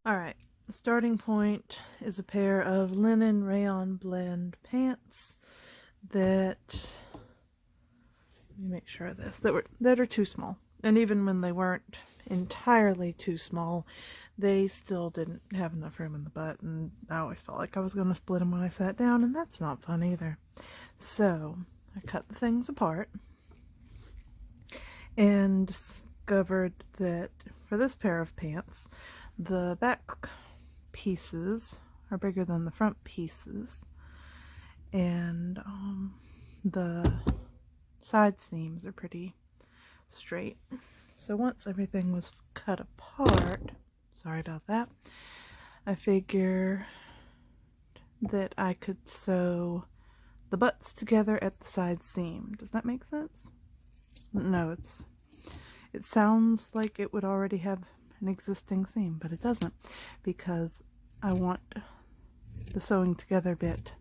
Alright, the starting point is a pair of linen rayon blend pants that, let me make sure of this, that are too small. And even when they weren't entirely too small, they still didn't have enough room in the butt, and I always felt like I was going to split them when I sat down, and that's not fun either. So I cut the things apart and discovered that for this pair of pants, the back pieces are bigger than the front pieces, and the side seams are pretty straight. So once everything was cut apart, sorry about that, I figured that I could sew the butts together at the side seam. Does that make sense? No, it sounds like it would already have an existing seam, but it doesn't, because I want the sewing together bit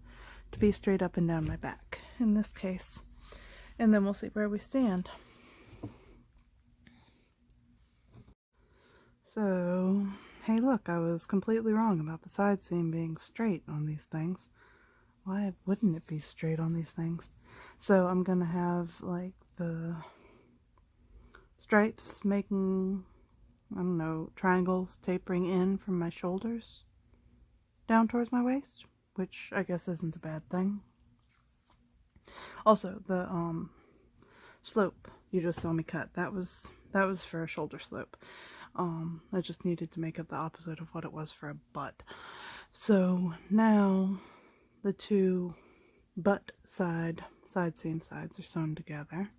to be straight up and down my back in this case, and then we'll see where we stand. So, hey look, I was completely wrong about the side seam being straight on these things. Why wouldn't it be straight on these things? So I'm gonna have like the stripes making, I don't know, triangles tapering in from my shoulders down towards my waist, which I guess isn't a bad thing. Also, the slope you just saw me cut, that was for a shoulder slope. I just needed to make it the opposite of what it was for a butt. So now the two butt side seam sides are sewn together,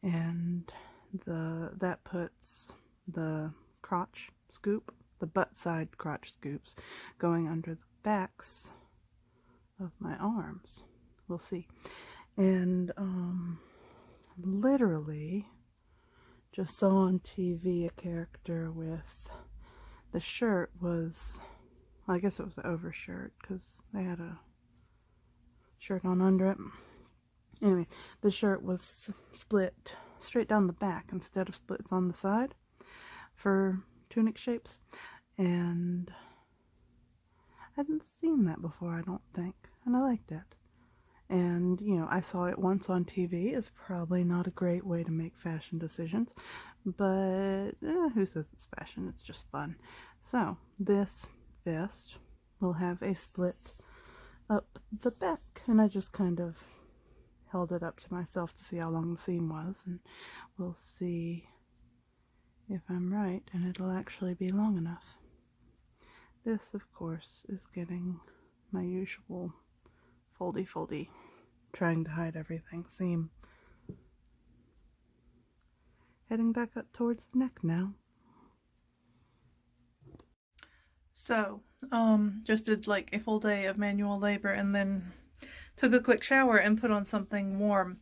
and that puts the crotch scoop, the butt side crotch scoops, going under the backs of my arms. We'll see. And literally just saw on TV a character with the shirt was, I guess it was an overshirt because they had a shirt on under it. Anyway, the shirt was split straight down the back instead of splits on the side for tunic shapes, and I hadn't seen that before, I don't think, and I liked it. And, you know, I saw it once on TV. It's probably not a great way to make fashion decisions, but who says it's fashion? It's just fun. So, this vest will have a split up the back, and I just kind of held it up to myself to see how long the seam was, and we'll see if I'm right, and it'll actually be long enough. This, of course, is getting my usual foldy, trying to hide everything seam. Heading back up towards the neck now. So, just did like a full day of manual labor and then took a quick shower and put on something warm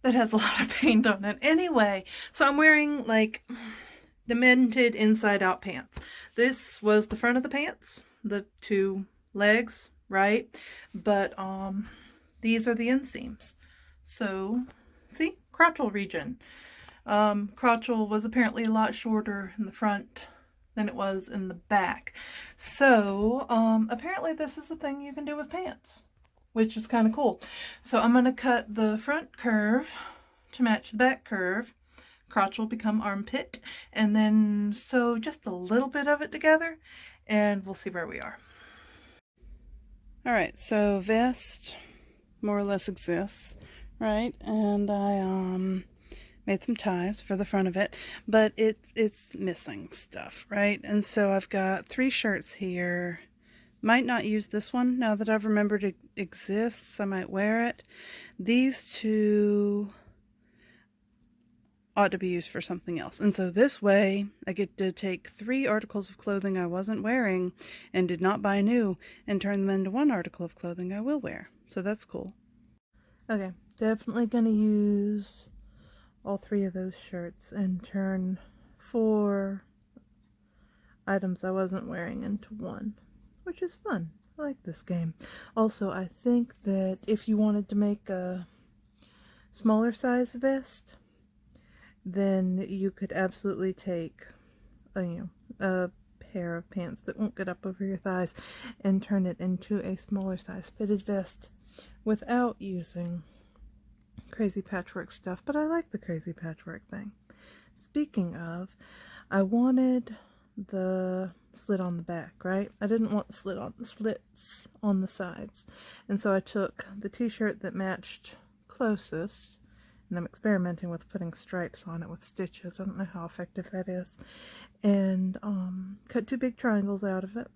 that has a lot of paint on it. Anyway, so I'm wearing like demented inside out pants. This was the front of the pants, the two legs, right? But these are the inseams. So see, crotchal region. Crotchal was apparently a lot shorter in the front than it was in the back. So apparently this is a thing you can do with pants, which is kind of cool. So I'm going to cut the front curve to match the back curve. Crotch will become armpit, and then sew just a little bit of it together, and we'll see where we are. Alright, so vest more or less exists, right? And I made some ties for the front of it, but it's missing stuff, right? And so I've got 3 shirts here. Might not use this one now that I've remembered it exists. I might wear it. These 2 ought to be used for something else. And so this way I get to take 3 articles of clothing I wasn't wearing and did not buy new and turn them into 1 article of clothing I will wear. So that's cool. Okay, definitely gonna use all 3 of those shirts and turn 4 items I wasn't wearing into 1, which is fun. I like this game. Also, I think that if you wanted to make a smaller size vest, then you could absolutely take a pair of pants that won't get up over your thighs and turn it into a smaller size fitted vest without using crazy patchwork stuff. But I like the crazy patchwork thing. Speaking of, I wanted the slit on the back, right? I didn't want the slits on the sides. And so I took the t-shirt that matched closest, and I'm experimenting with putting stripes on it with stitches. I don't know how effective that is. And cut 2 big triangles out of it,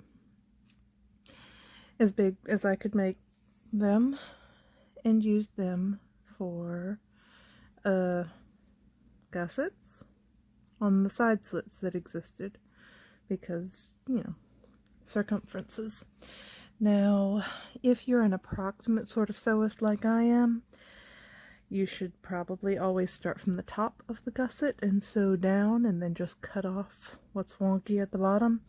as big as I could make them, and used them for gussets on the side slits that existed, because, you know, circumferences. Now, if you're an approximate sort of sewist like I am, you should probably always start from the top of the gusset and sew down, and then just cut off what's wonky at the bottom.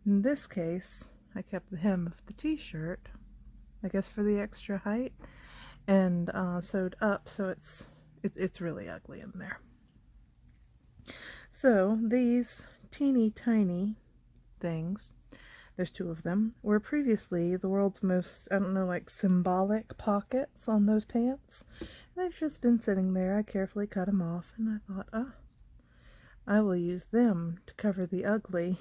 In this case, I kept the hem of the t-shirt, I guess for the extra height, and sewed up, so it's really ugly in there. So these teeny tiny things, there's 2 of them, were previously the world's most, I don't know, like symbolic pockets on those pants. They've just been sitting there. I carefully cut them off, and I thought, I will use them to cover the ugly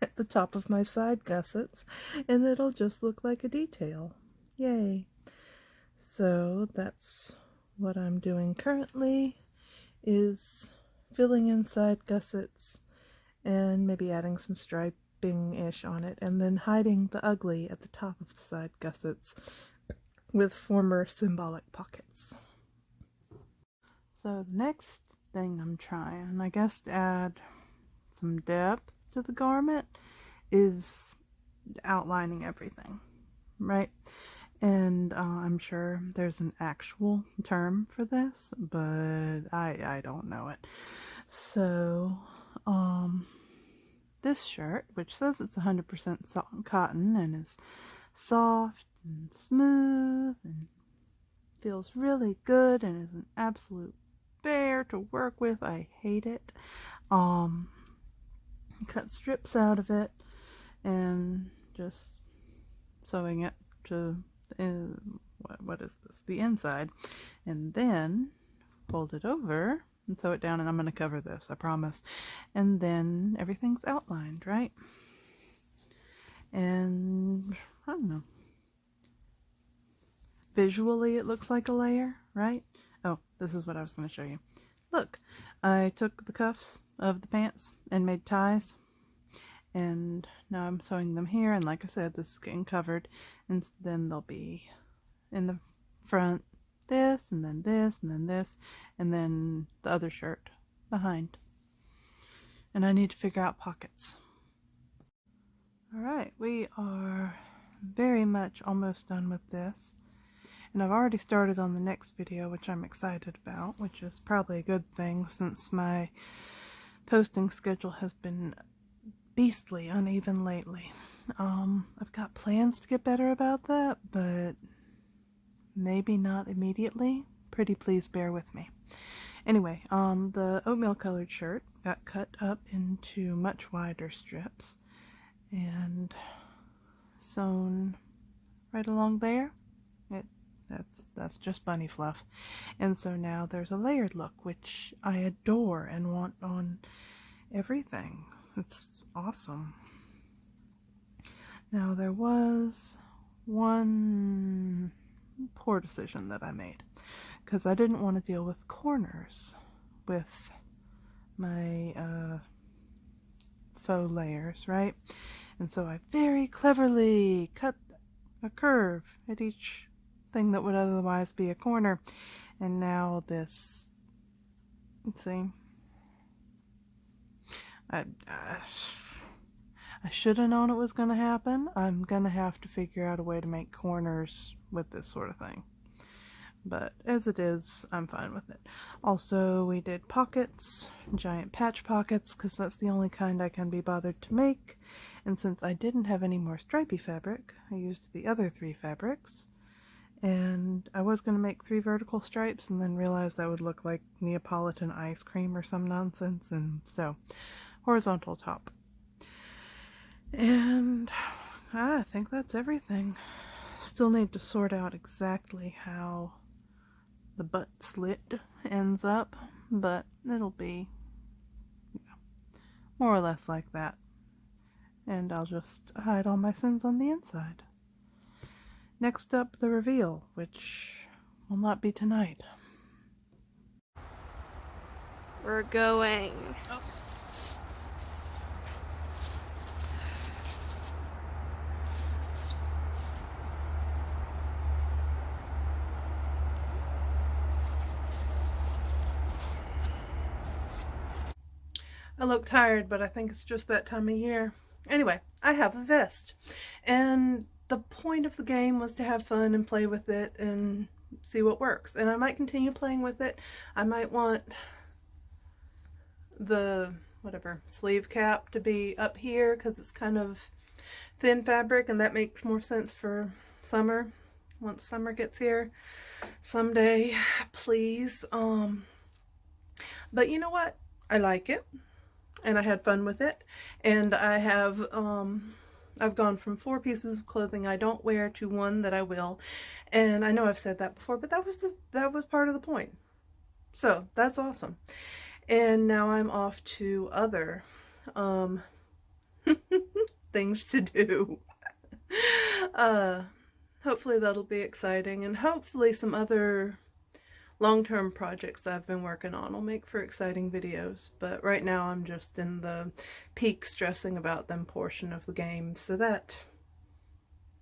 at the top of my side gussets, and it'll just look like a detail. Yay! So that's what I'm doing currently, is filling in side gussets and maybe adding some striping-ish on it, and then hiding the ugly at the top of the side gussets with former symbolic pockets. So the next thing I'm trying, I guess, to add some depth to the garment is outlining everything, right? And I'm sure there's an actual term for this, but I don't know it. So this shirt, which says it's 100% cotton and is soft and smooth and feels really good and is an absolute bear to work with. I hate it. Cut strips out of it and just sewing it to what is this? The inside, and then fold it over and sew it down, and I'm going to cover this, I promise. And then everything's outlined, right? And I don't know. Visually, it looks like a layer, right? Oh, this is what I was going to show you. Look, I took the cuffs of the pants and made ties, and now I'm sewing them here, and like I said, this is getting covered, and then they'll be in the front this, and then this, and then this, and then the other shirt behind. And I need to figure out pockets. Alright, we are very much almost done with this. And I've already started on the next video, which I'm excited about, which is probably a good thing since my posting schedule has been beastly uneven lately. I've got plans to get better about that, but maybe not immediately. Pretty please bear with me. Anyway, the oatmeal colored shirt got cut up into much wider strips and sewn right along there. That's just bunny fluff. And so now there's a layered look, which I adore and want on everything. It's awesome. Now there was one poor decision that I made, because I didn't want to deal with corners with my faux layers, right? And so I very cleverly cut a curve at each thing that would otherwise be a corner, and now this, let's see, I should have known it was going to happen. I'm going to have to figure out a way to make corners with this sort of thing. But as it is, I'm fine with it. Also, we did pockets, giant patch pockets, because that's the only kind I can be bothered to make. And since I didn't have any more stripy fabric, I used the other 3 fabrics. And I was going to make 3 vertical stripes and then realized that would look like Neapolitan ice cream or some nonsense, and so horizontal top. And I think that's everything. Still need to sort out exactly how the butt slit ends up, but it'll be more or less like that. And I'll just hide all my sins on the inside. Next up, the reveal, which will not be tonight. We're going. Oh. I look tired, but I think it's just that time of year. Anyway, I have a vest. And the point of the game was to have fun and play with it and see what works. And I might continue playing with it. I might want the, whatever, sleeve cap to be up here because it's kind of thin fabric, and that makes more sense for summer. Once summer gets here someday, please. But you know what? I like it. And I had fun with it, and I have I've gone from 4 pieces of clothing I don't wear to 1 that I will, and I know I've said that before, but that was part of the point. So that's awesome. And now I'm off to other things to do. Hopefully that'll be exciting, and hopefully some other long-term projects I've been working on will make for exciting videos, but right now I'm just in the peak stressing about them portion of the game, so that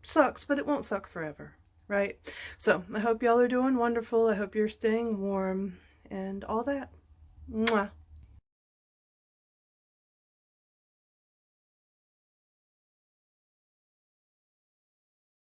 sucks, but it won't suck forever, right? So I hope y'all are doing wonderful. I hope you're staying warm and all that. Mwah.